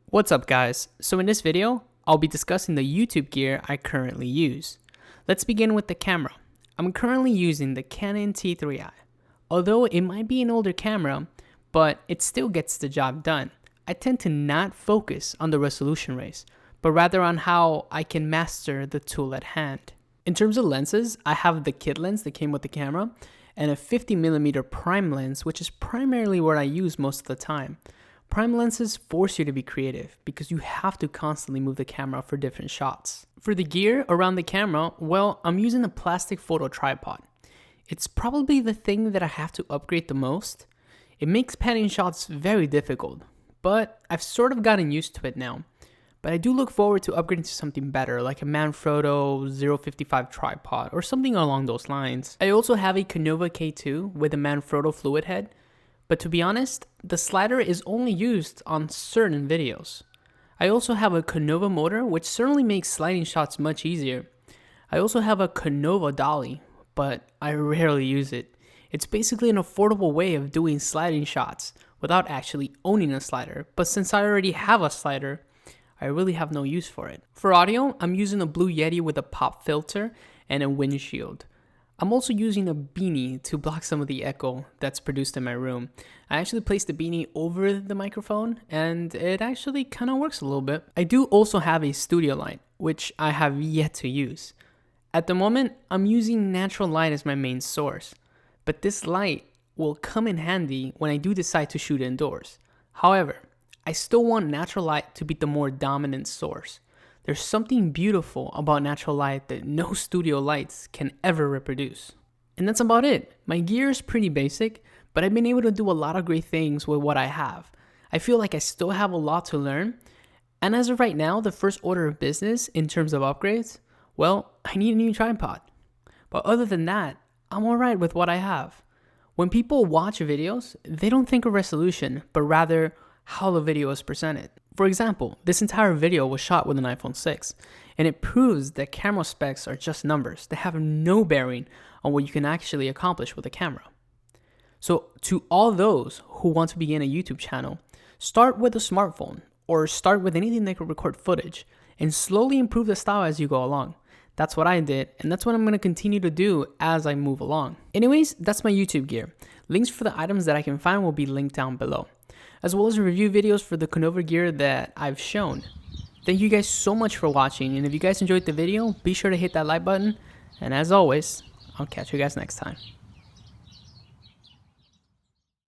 What's up guys? So in this video, I'll be discussing the YouTube gear I currently use. Let's begin with the camera. I'm currently using the Canon T3i. Although it might be an older camera, but it still gets the job done. I tend to not focus on the resolution race, but rather on how I can master the tool at hand. In terms of lenses, I have the kit lens that came with the camera and a 50mm prime lens, which is primarily what I use most of the time. Prime lenses force you to be creative because you have to constantly move the camera for different shots. For the gear around the camera, well, I'm using a plastic photo tripod. It's probably the thing that I have to upgrade the most. It makes panning shots very difficult, but I've sort of gotten used to it now. But I do look forward to upgrading to something better, like a Manfrotto 055 tripod or something along those lines. I also have a Konova K2 with a Manfrotto fluid head. But to be honest, the slider is only used on certain videos. I also have a Konova motor, which certainly makes sliding shots much easier. I also have a Konova dolly, but I rarely use it. It's basically an affordable way of doing sliding shots without actually owning a slider, but since I already have a slider, I really have no use for it. For audio, I'm using a Blue Yeti with a pop filter and a windshield. I'm also using a beanie to block some of the echo that's produced in my room. I actually placed the beanie over the microphone and it actually kind of works a little bit. I do also have a studio light, which I have yet to use. At the moment, I'm using natural light as my main source, but this light will come in handy when I do decide to shoot indoors. However, I still want natural light to be the more dominant source. There's something beautiful about natural light that no studio lights can ever reproduce. And that's about it. My gear is pretty basic, but I've been able to do a lot of great things with what I have. I feel like I still have a lot to learn. And as of right now, the first order of business in terms of upgrades, well, I need a new tripod. But other than that, I'm alright with what I have. When people watch videos, they don't think of resolution, but rather how the video is presented. For example, this entire video was shot with an iPhone 6, and it proves that camera specs are just numbers. They have no bearing on what you can actually accomplish with a camera. So to all those who want to begin a YouTube channel, start with a smartphone or start with anything that can record footage and slowly improve the style as you go along. That's what I did, and that's what I'm going to continue to do as I move along. Anyways, that's my YouTube gear. Links for the items that I can find will be linked down below, as well as review videos for the Konova gear that I've shown. Thank you guys so much for watching, and if you guys enjoyed the video, be sure to hit that like button, and as always, I'll catch you guys next time.